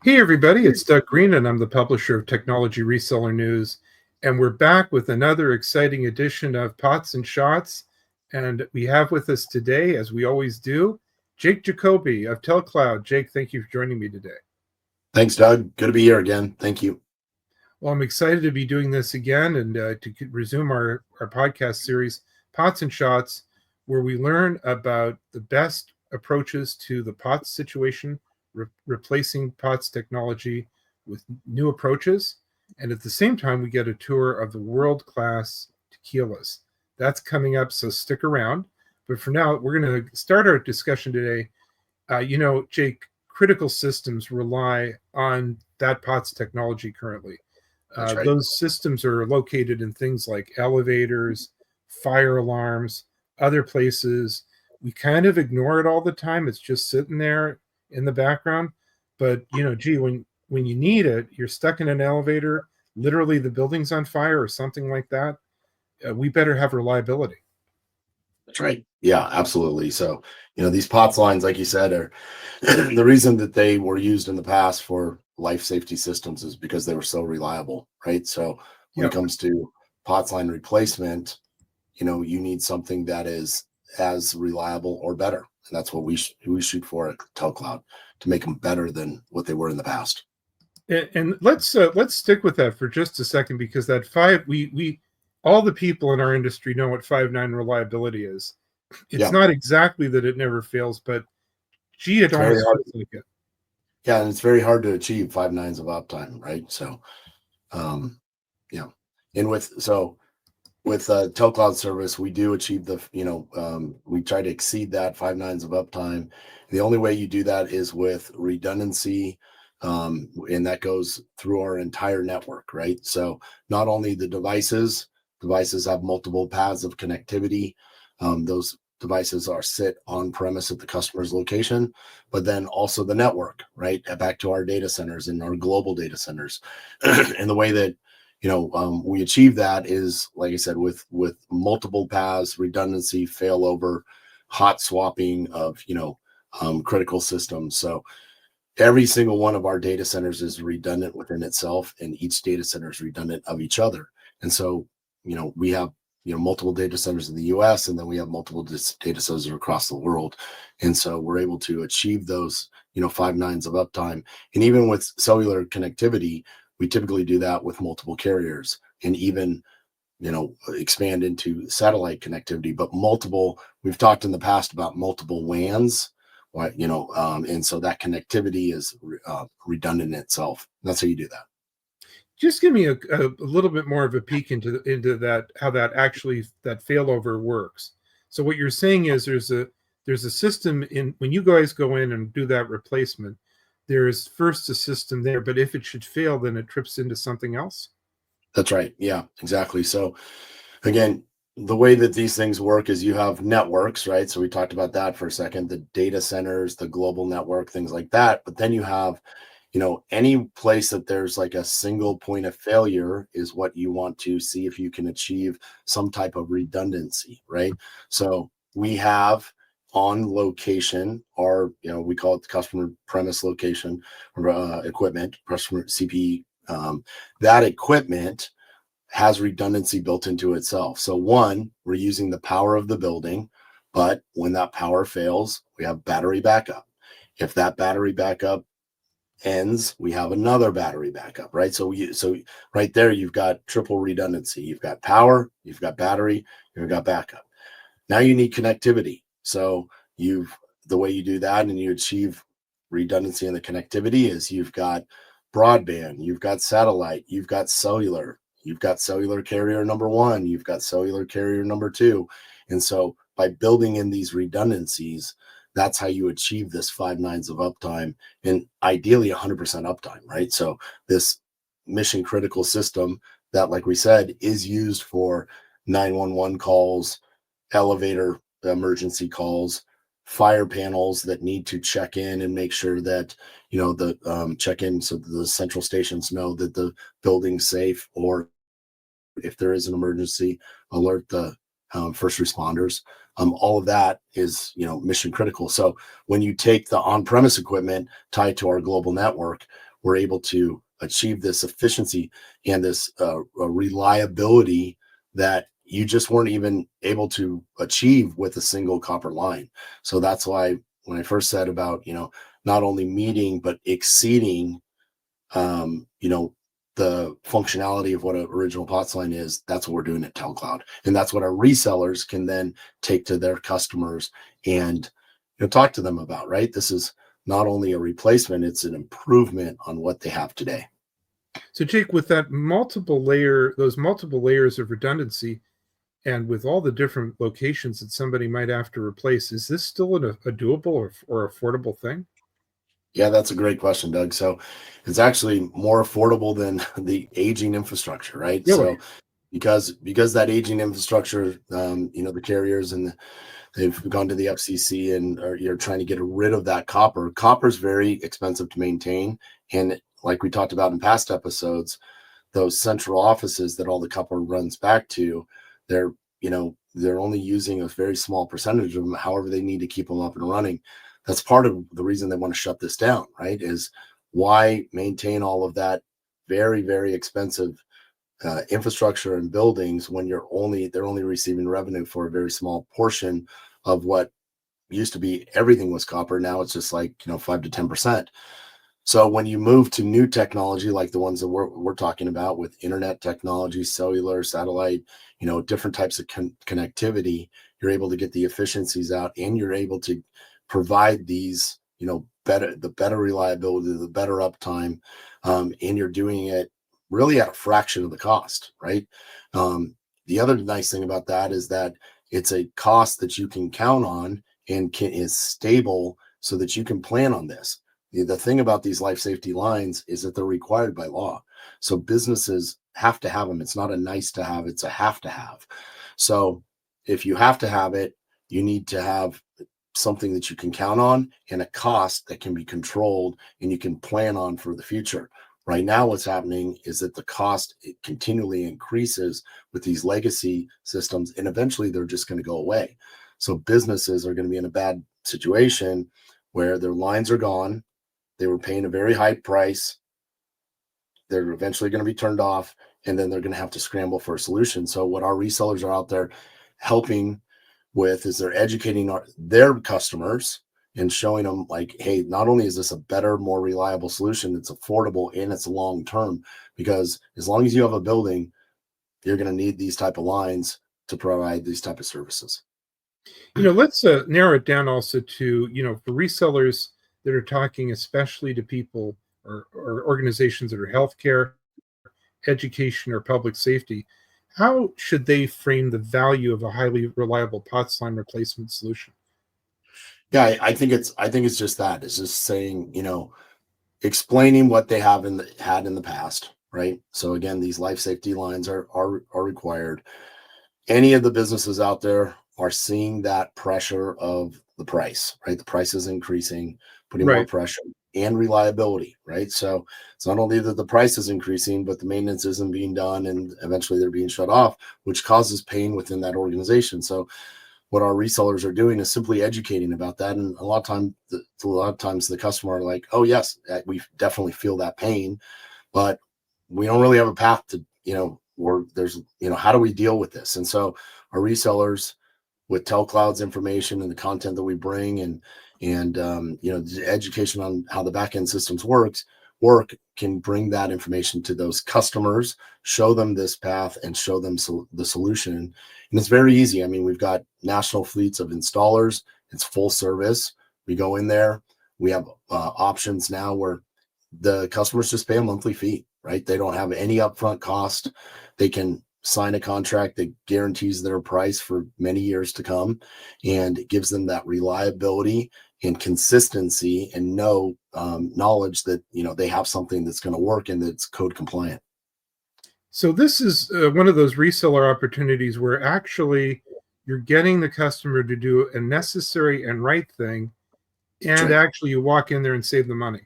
Hey, everybody, it's Doug Green, and I'm the publisher of Technology Reseller News. And we're back with another exciting edition of Pots and Shots. And we have with us today, as we always do, Jake Jacoby of TELCLOUD. Jake, thank you for joining me today. Thanks, Doug. Good to be here again. Thank you. Well, I'm excited to be doing this again and to resume our podcast series, Pots and Shots, where we learn about the best approaches to the POTS situation, replacing POTS technology with new approaches. And at the same time, we get a tour of the world-class tequilas. That's coming up, so stick around. But for now, we're going to start our discussion today. Jake, critical systems rely on that POTS technology currently. That's right. Those systems are located in things like elevators, fire alarms, other places. We kind of ignore it all the time. It's just sitting there in the background. But when you need it, you're stuck in an elevator. Literally, the building's on fire or something like that. We better have reliability. That's right. Yeah, absolutely. So, these POTS lines, like you said, are the reason that they were used in the past for life safety systems is because they were so reliable, right? So when it Yep. comes to POTS line replacement, you need something that is as reliable or better. And that's what we shoot for at TELCLOUD, to make them better than what they were in the past. And let's stick with that for just a second, because that we all the people in our industry know what 5.9 reliability is. It's Yeah, not exactly that it never fails, but gee, it it's very almost hard. feels like it. Yeah, and it's very hard to achieve 5 nines of uptime, right? So, um, yeah, and with TELCLOUD service, we do achieve we try to exceed that 5 nines of uptime. The only way you do that is with redundancy, and that goes through our entire network, right? So not only the devices have multiple paths of connectivity. Those devices are sit on premise at the customer's location, but then also the network, right? Back to our data centers and our global data centers. And the way that we achieve that is, like I said, with multiple paths, redundancy, failover, hot swapping of critical systems. So every single one of our data centers is redundant within itself, and each data center is redundant of each other. And so we have multiple data centers in the US, and then we have multiple data centers across the world. And so we're able to achieve those 5 nines of uptime. And even with cellular connectivity, we typically do that with multiple carriers, and even expand into satellite connectivity. But we've talked in the past about multiple WANs, and so that connectivity is redundant in itself. That's how you do that. Just give me a little bit more of a peek into that, how that actually, that failover works. So what you're saying is there's a system in, when you guys go in and do that replacement, there's first a system there, but if it should fail, then it trips into something else. That's right. Yeah, exactly. So again, the way that these things work is you have networks, right? So we talked about that for a second, the data centers, the global network, things like that. But then you have any place that there's like a single point of failure is what you want to see if you can achieve some type of redundancy, right? So we have on location, or we call it the customer premise location, equipment, customer CPE. That equipment has redundancy built into itself. So one, we're using the power of the building, but when that power fails, we have battery backup. If that battery backup ends, we have another battery backup, right? So right there, you've got triple redundancy. You've got power, you've got battery, you've got backup. Now you need connectivity. So the way you do that and you achieve redundancy in the connectivity is you've got broadband, you've got satellite, you've got cellular carrier number one, you've got cellular carrier number two. And so by building in these redundancies, that's how you achieve this 5 nines of uptime, and ideally 100% uptime, right? So this mission critical system that, like we said, is used for 911 calls, elevator emergency calls, fire panels that need to check in and make sure that the check in, so the central stations know that the building's safe, or if there is an emergency, alert the first responders. All of that is mission critical. So when you take the on-premise equipment tied to our global network, we're able to achieve this efficiency and this reliability that you just weren't even able to achieve with a single copper line. So that's why when I first said about, not only meeting but exceeding, the functionality of what an original POTS line is, that's what we're doing at TELCLOUD. And that's what our resellers can then take to their customers and talk to them about, right? This is not only a replacement, it's an improvement on what they have today. So, Jake, with those multiple layers of redundancy, and with all the different locations that somebody might have to replace, is this still a doable or affordable thing? Yeah, that's a great question, Doug. So it's actually more affordable than the aging infrastructure, right? Really? So because that aging infrastructure, the carriers and they've gone to the FCC and you're trying to get rid of that copper. Copper is very expensive to maintain, and like we talked about in past episodes, those central offices that all the copper runs back to, they're they're only using a very small percentage of them. However, they need to keep them up and running. That's part of the reason they want to shut this down, right? Is why maintain all of that very, very expensive infrastructure and buildings when they're only receiving revenue for a very small portion of what used to be everything was copper. Now it's just like 5 to 10%. So when you move to new technology like the ones that we're talking about with internet technology, cellular, satellite, different types of connectivity, you're able to get the efficiencies out, and you're able to provide these, the better reliability, the better uptime, and you're doing it really at a fraction of the cost, right? The other nice thing about that is that it's a cost that you can count on and is stable so that you can plan on this. The thing about these life safety lines is that they're required by law. So businesses have to have them. It's not a nice to have, it's a have to have. So if you have to have it, you need to have something that you can count on and a cost that can be controlled and you can plan on for the future. Right now, what's happening is that the cost, it continually increases with these legacy systems, and eventually they're just going to go away. So businesses are going to be in a bad situation where their lines are gone. They were paying a very high price. They're eventually going to be turned off, and then they're going to have to scramble for a solution. So what our resellers are out there helping with is they're educating their customers and showing them like, hey, not only is this a better, more reliable solution, it's affordable and it's long term, because as long as you have a building, you're going to need these type of lines to provide these type of services. Let's narrow it down also to, for resellers that are talking especially to people or organizations that are healthcare, education, or public safety. How should they frame the value of a highly reliable POTS line replacement solution? Yeah, I think it's just that. It's just saying, explaining what they had in the past, right? So again, these life safety lines are required. Any of the businesses out there are seeing that pressure of the price, right? The price is increasing, putting more Right. pressure and reliability, right? So it's not only that the price is increasing, but the maintenance isn't being done and eventually they're being shut off, which causes pain within that organization. So what our resellers are doing is simply educating about that. And a lot of times the customer are like, oh yes, we definitely feel that pain, but we don't really have a path to, where there's, how do we deal with this? And so our resellers with TELCLOUD's information and the content that we bring and the education on how the backend systems work can bring that information to those customers, show them this path and show them the solution. And it's very easy. I mean, we've got national fleets of installers. It's full service. We go in there. We have options now where the customers just pay a monthly fee, right? They don't have any upfront cost. They can sign a contract that guarantees their price for many years to come, and it gives them that reliability and consistency and knowledge that they have something that's going to work and that's code compliant. So this is one of those reseller opportunities where actually you're getting the customer to do a necessary and right thing, That's and right. actually you walk in there and save the money.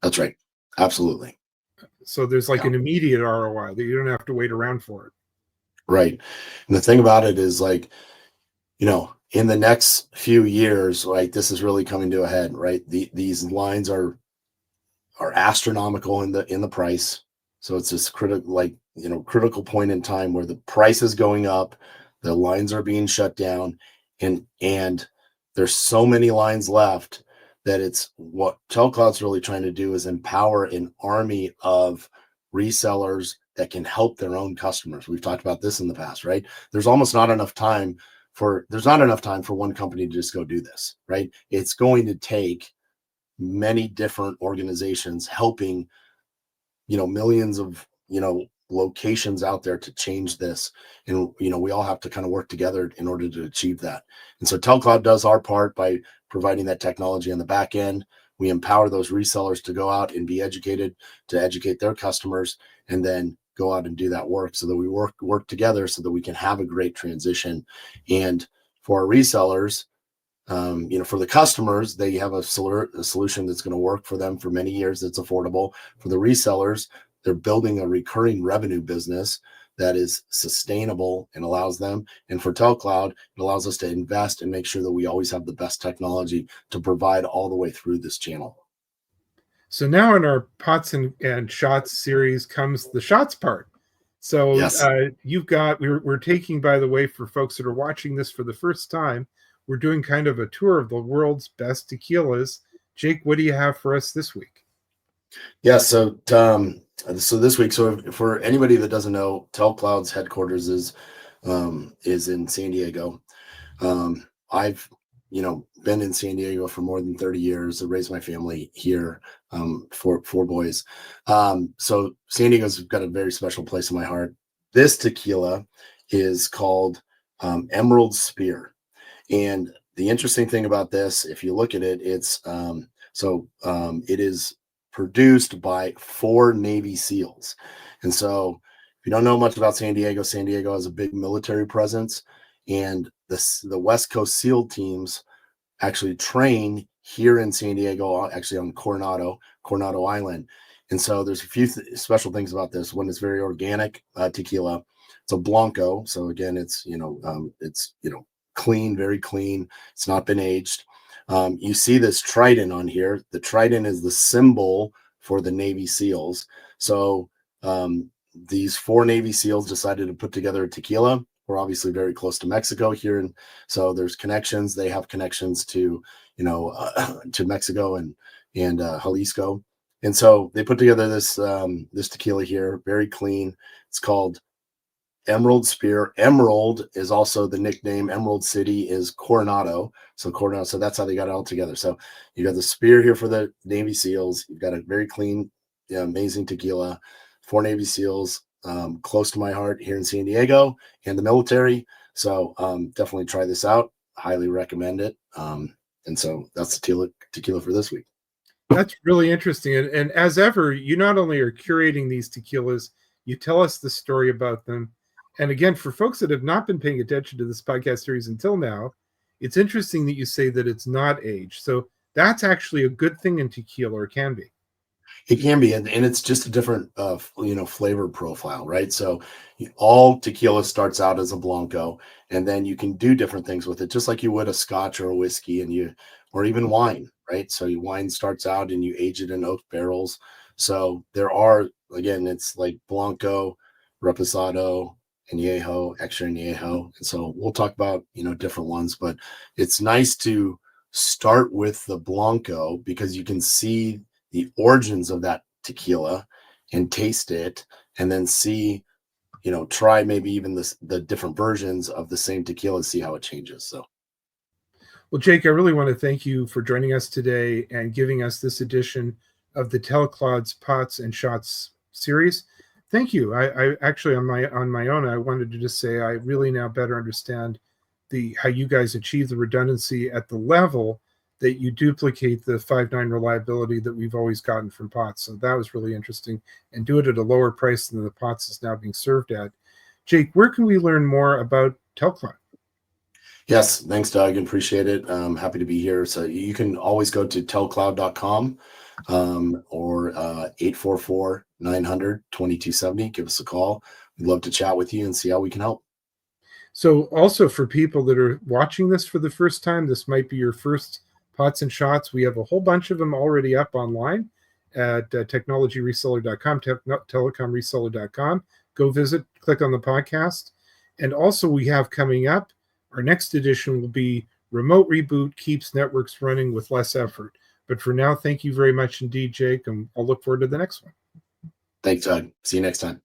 That's right. Absolutely. So there's like Yeah. an immediate ROI that you don't have to wait around for it. Right. And the thing about it is like, in the next few years, right, this is really coming to a head, right? These lines are are astronomical in the price. So it's this critical point in time where the price is going up, the lines are being shut down, and there's so many lines left that it's what TELCLOUD's really trying to do is empower an army of resellers that can help their own customers. We've talked about this in the past, right? There's not enough time for one company to just go do this, right? It's going to take many different organizations helping, millions of, locations out there to change this. And, we all have to kind of work together in order to achieve that. And so TELCLOUD does our part by providing that technology on the back end. We empower those resellers to go out and be educated, to educate their customers, and then go out and do that work so that we work together so that we can have a great transition. And for our resellers, for the customers, they have a solution that's going to work for them for many years. That's affordable. For the resellers, they're building a recurring revenue business that is sustainable and allows them. And for TELCLOUD, it allows us to invest and make sure that we always have the best technology to provide all the way through this channel. So now in our pots and shots series comes the shots part. So Yes. we're taking, by the way, for folks that are watching this for the first time, we're doing kind of a tour of the world's best tequilas. Jake, what do you have for us this week? Yeah, so this week, so for anybody that doesn't know, TELCLOUD's headquarters is in San Diego. I've been in San Diego for more than 30 years. I raised my family here, four boys. So San Diego's got a very special place in my heart. This tequila is called Emerald Spear. And the interesting thing about this, if you look at it, it is produced by 4 Navy SEALs. And so if you don't know much about San Diego has a big military presence, and the West Coast SEAL teams actually train here in San Diego, actually on Coronado Island. And so there's a few special things about this. One, is very organic tequila. It's a Blanco. So again, it's clean, very clean. It's not been aged. You see this trident on here. The trident is the symbol for the Navy SEALs. So these 4 Navy SEALs decided to put together a tequila. We're obviously very close to Mexico here, and so there's connections. They have connections to to Mexico and Jalisco, and so they put together this tequila here, very clean. It's called Emerald Spear. Emerald is also the nickname. Emerald City is Coronado. So that's how they got it all together. So you got the spear here for the Navy SEALs. You've got a very clean, amazing tequila. 4 Navy SEALs, close to my heart here in San Diego and the military. So definitely try this out. Highly recommend it. And so that's the tequila for this week. That's really interesting. And as ever, you not only are curating these tequilas, you tell us the story about them. And again, for folks that have not been paying attention to this podcast series until now, it's interesting that you say that it's not aged. So that's actually a good thing in tequila, or can be. It can be, and it's just a different, flavor profile, right? So all tequila starts out as a Blanco, and then you can do different things with it, just like you would a Scotch or a whiskey, or even wine, right? So your wine starts out and you age it in oak barrels. So there are, again, it's like Blanco, Reposado, Añejo, Extra Añejo, and so we'll talk about different ones, but it's nice to start with the Blanco because you can see the origins of that tequila and taste it, and then see, try maybe even the different versions of the same tequila, see how it changes. So, Well, Jake, I really want to thank you for joining us today and giving us this edition of the TELCLOUD's Pots and Shots series. Thank you. I actually, on my own, I wanted to just say I really now better understand how you guys achieve the redundancy at the level that you duplicate the 5.9 reliability that we've always gotten from pots. So that was really interesting, and do it at a lower price than the pots is now being served at. Jake, where can we learn more about TELCLOUD? yes, thanks, Doug. Appreciate it. I'm happy to be here. So you can always go to telcloud.com or 844-900-2270. Give us a call. We'd love to chat with you and see how we can help. So also for people that are watching this for the first time, this might be your first Pots and Shots. We have a whole bunch of them already up online. at technologyreseller.com, telecomreseller.com. Go visit, click on the podcast. And also we have coming up, our next edition will be Remote Reboot Keeps Networks Running with Less Effort. But for now, thank you very much indeed, Jake, and I'll look forward to the next one. Thanks, Doug. See you next time.